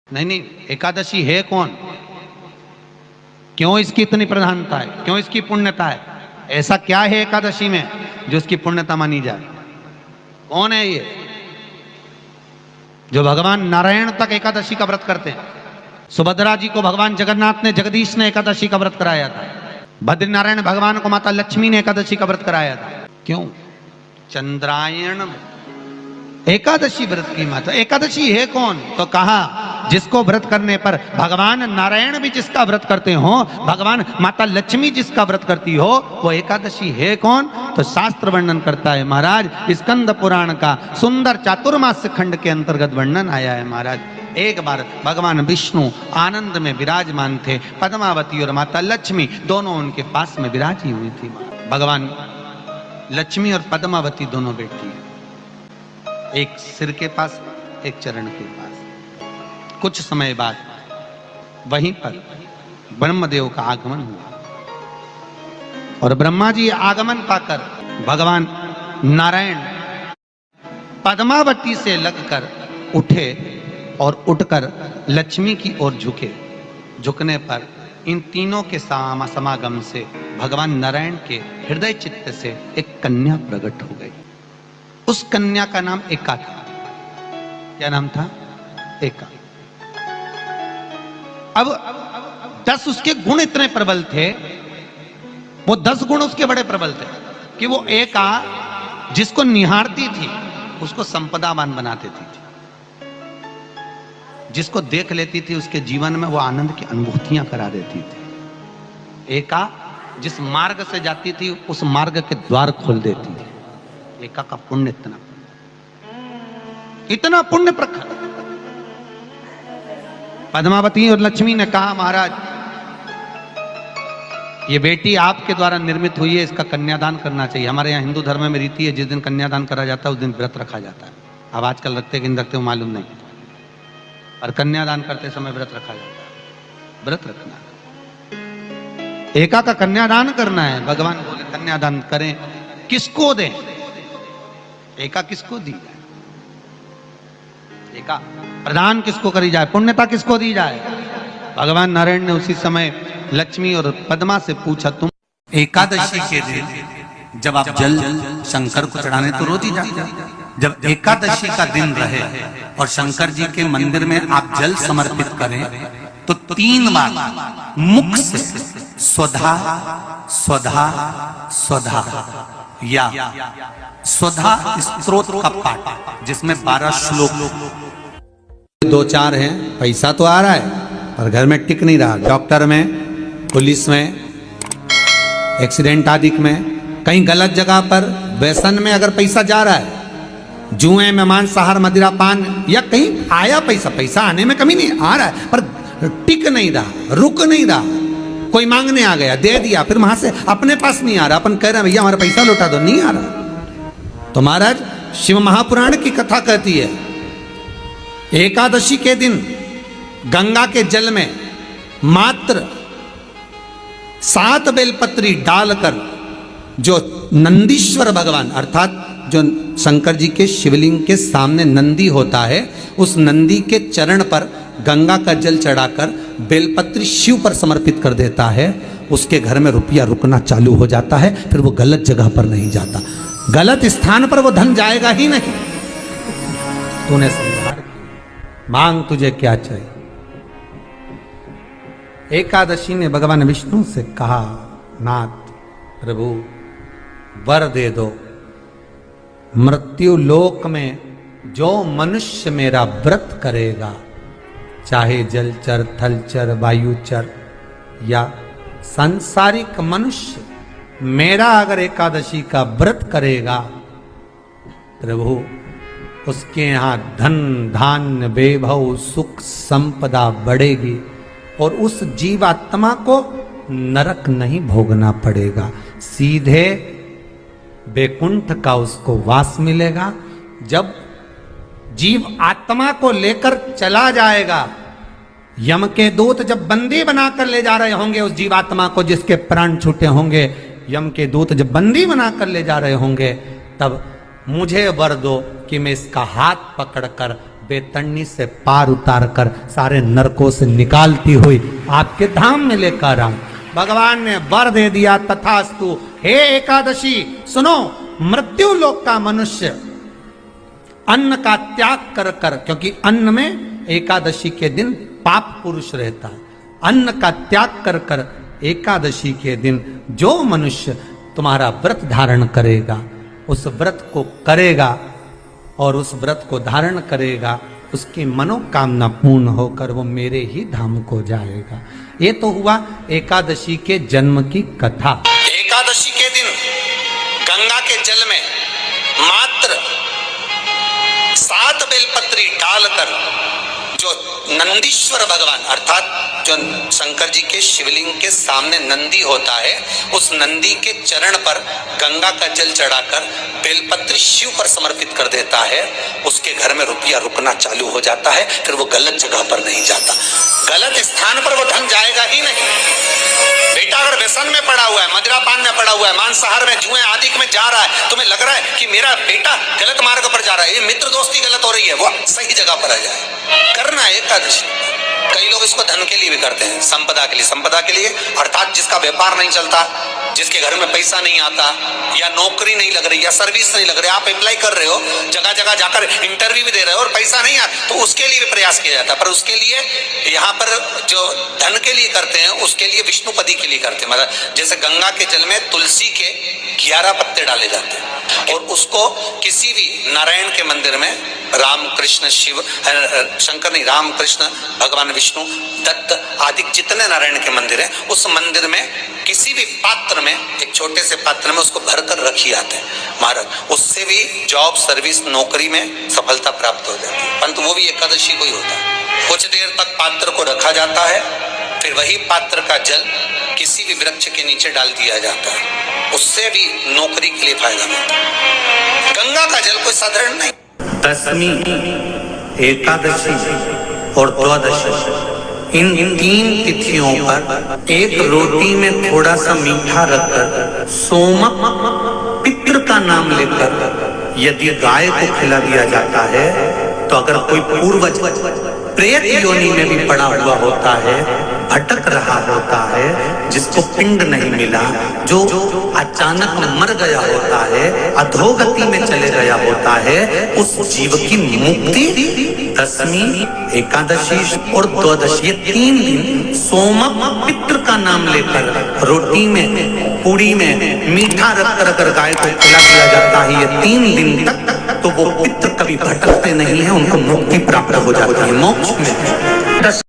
नहीं नहीं, एकादशी है कौन, क्यों इसकी इतनी प्रधानता है, क्यों इसकी पुण्यता है, ऐसा क्या है एकादशी में जो इसकी पुण्यता मानी जाए? कौन है ये जो भगवान नारायण तक एकादशी का व्रत करते हैं? सुभद्रा जी को भगवान जगन्नाथ ने, जगदीश ने एकादशी का व्रत कराया था। बद्रीनारायण भगवान को माता लक्ष्मी ने एकादशी का व्रत कराया था। क्यों? चंद्रायण एकादशी व्रत की माता। एकादशी है कौन? तो कहा जिसको व्रत करने पर भगवान नारायण भी जिसका व्रत करते हो, भगवान माता लक्ष्मी जिसका व्रत करती हो, वो एकादशी है कौन? तो शास्त्र वर्णन करता है महाराज, स्कंद पुराण का सुंदर चातुर्मास खंड के अंतर्गत वर्णन आया है महाराज। एक बार भगवान विष्णु आनंद में विराजमान थे, पद्मावती और माता लक्ष्मी दोनों उनके पास में विराजी हुई थी। भगवान लक्ष्मी और पद्मावती दोनों बैठी हैं, एक सिर के पास, एक चरण के पास। कुछ समय बाद वहीं पर ब्रह्मदेव का आगमन हुआ और ब्रह्मा जी आगमन पाकर भगवान नारायण पद्मावती से लगकर उठे और उठकर लक्ष्मी की ओर झुके। झुकने पर इन तीनों के समागम से भगवान नारायण के हृदय चित्त से एक कन्या प्रकट हो गई। उस कन्या का नाम एका था। क्या नाम था? एका। अब 10 उसके गुण इतने प्रबल थे, वो 10 गुण उसके बड़े प्रबल थे कि वो एका जिसको निहारती थी उसको संपदावान बना देती थी, जिसको देख लेती थी उसके जीवन में वो आनंद की अनुभूतियां करा देती थी। एका जिस मार्ग से जाती थी उस मार्ग के द्वार खोल देती थी। एका का पुण्य इतना पुण्य प्रखर। पद्मावती और लक्ष्मी ने कहा महाराज ये बेटी आपके द्वारा निर्मित हुई है, इसका कन्यादान करना चाहिए। हमारे यहाँ हिंदू धर्म में रीति है, जिस दिन कन्यादान करा जाता है उस दिन व्रत रखा जाता है। अब आजकल रखते कि नहीं रखते मालूम नहीं, और कन्यादान करते समय व्रत रखा जाता है। व्रत रखना, एका का कन्यादान करना है। भगवान बोले कन्यादान करें, किसको दें? एका किसको दी जाए? एका प्रदान किसको करी जाए? पुण्यता किसको दी जाए? भगवान नारायण ने उसी समय लक्ष्मी और पद्मा से पूछा, तुम एकादशी के दिन जब आप जल शंकर को चढ़ाने तो रोज ही जाते, जब एकादशी का दिन रहे और शंकर जी के मंदिर में आप जल समर्पित करें तो 3 बार मुख से स्वधा स्वधा स्वधा या स्वधा स्तोत्र का पाठ, जिसमें 12 श्लोक। 2-4 हैं, पैसा तो आ रहा है पर घर में टिक नहीं रहा। डॉक्टर में, पुलिस में, एक्सीडेंट आदि में, कहीं गलत जगह पर, व्यसन में अगर पैसा जा रहा है, जुए में, मांसाहार, मदिरा पान, या कहीं आया पैसा, पैसा आने में कमी नहीं, आ रहा है पर टिक नहीं रहा, रुक नहीं रहा। कोई मांगने आ गया, दे दिया, फिर वहां से अपने पास नहीं आ रहा, अपन कह रहे हैं भैया हमारा पैसा लौटा दो, नहीं आ रहा। तो महाराज शिव महापुराण की कथा कहती है एकादशी के दिन गंगा के जल में मात्र 7 बेलपत्री डालकर जो नंदीश्वर भगवान अर्थात जो शंकर जी के शिवलिंग के सामने नंदी होता है, उस नंदी के चरण पर गंगा का जल चढ़ाकर बेलपत्री शिव पर समर्पित कर देता है, उसके घर में रुपया रुकना चालू हो जाता है। फिर वो गलत जगह पर नहीं जाता, गलत स्थान पर वो धन जाएगा ही नहीं। तूने समझा, मांग तुझे क्या चाहिए। एकादशी ने भगवान विष्णु से कहा, नाथ प्रभु वर दे दो, मृत्यु लोक में जो मनुष्य मेरा व्रत करेगा, चाहे जलचर, थलचर, वायुचर या सांसारिक मनुष्य, मेरा अगर एकादशी का व्रत करेगा, प्रभु उसके यहाँ धन धान्य वैभव सुख संपदा बढ़ेगी और उस जीवात्मा को नरक नहीं भोगना पड़ेगा, सीधे वैकुंठ का उसको वास मिलेगा। जब जीव आत्मा को लेकर चला जाएगा, यम के दूत जब बंदी बनाकर ले जा रहे होंगे उस जीवात्मा को, जिसके प्राण छूटे होंगे, यम के दूत जब बंदी बनाकर ले जा रहे होंगे, तब मुझे वर दो कि मैं इसका हाथ पकड़कर बेतरनी से पार उतार कर सारे नरकों से निकालती हुई आपके धाम में लेकर आऊं। भगवान ने वर दे दिया, तथास्तु। हे एकादशी सुनो, मृत्यु लोक का मनुष्य अन्न का त्याग कर कर, क्योंकि अन्न में एकादशी के दिन पाप पुरुष रहता है, अन्न का त्याग कर कर एकादशी के दिन जो मनुष्य तुम्हारा व्रत धारण करेगा, उस व्रत को करेगा और उस व्रत को धारण करेगा, उसकी मनोकामना पूर्ण होकर वो मेरे ही धाम को जाएगा। ये तो हुआ एकादशी के जन्म की कथा। एकादशी के दिन गंगा के जल में मात्र 7 बेलपत्री डालकर जो नंदीश्वर भगवान अर्थात जो शंकर जी के शिवलिंग के सामने नंदी होता है, उस नंदी के चरण पर गंगा का जल चढ़ाकर बेलपत्री शिव पर समर्पित कर देता है, उसके घर में रुपया रुकना चालू हो जाता है। फिर वो गलत जगह पर नहीं जाता, गलत स्थान पर वो धन जाएगा ही नहीं। बेटा अगर व्यसन में पड़ा हुआ है, मदिरा पान में पड़ा हुआ है, मांसाहार में, जुए आदि में जा रहा है, तुम्हें लग रहा है कि मेरा बेटा गलत मार्ग पर जा रहा है, ये मित्र दोस्ती गलत हो रही है, वो सही जगह पर आ जाए। करना है एकादशी। कई लोग इसको धन के लिए भी करते हैं, संपदा के लिए। संपदा के लिए अर्थात जिसका व्यापार नहीं चलता, जिसके घर में पैसा नहीं आता, या नौकरी नहीं लग रही, या सर्विस नहीं लग रही, आप अप्लाई कर रहे हो, जगह जगह जाकर इंटरव्यू भी दे रहे हो और पैसा नहीं आता, तो उसके लिए भी प्रयास किया जाता है। पर उसके लिए यहाँ पर जो धन के लिए करते हैं, उसके लिए विष्णुपदी के लिए करते हैं। मतलब जैसे गंगा के जल में तुलसी के 11 पत्ते डाले जाते हैं और उसको किसी भी नारायण के मंदिर में राम कृष्ण शिव शंकर नहीं, राम कृष्ण भगवान विष्णु दत्त आदि जितने नारायण के मंदिर हैं, उस मंदिर में किसी भी पात्र में, एक छोटे से पात्र में उसको भरकर रखी आते हैं महाराज। उससे भी जॉब सर्विस नौकरी में सफलता प्राप्त हो जाती है। परंतु वो भी एकादशी को ही होता है। कुछ देर तक पात्र को रखा जाता है, फिर वही पात्र का जल किसी भी वृक्ष के नीचे डाल दिया जाता है, उससे भी नौकरी के लिए फायदा मिलता है। गंगा का जल कोई साधारण नहीं। दशमी, एकादशी और द्वादशी, इन 3 तिथियों पर एक रोटी में थोड़ा सा मीठा रखकर सोमक पितृ का नाम लेकर यदि गाय को खिला दिया जाता है, तो अगर कोई पूर्वज प्रेत योनि में भी पड़ा हुआ होता है, भटक रहा होता है, जिसको पिंड नहीं मिला, जो अचानक मर गया होता है, अधोगति में चले गया होता है, उस जीव की मुक्ति दशमी, एकादशी और द्वादशी, ये 3 दिन सोमक पितृ का नाम लेकर रोटी में, पूड़ी में मीठा रखकर अगर गाय को खिला दिया जाता है ये 3 दिन तक, तो वो पितृ कभी भटकते नहीं है, उनको मुक्ति प्राप्त हो जाती है, मोक्ष में।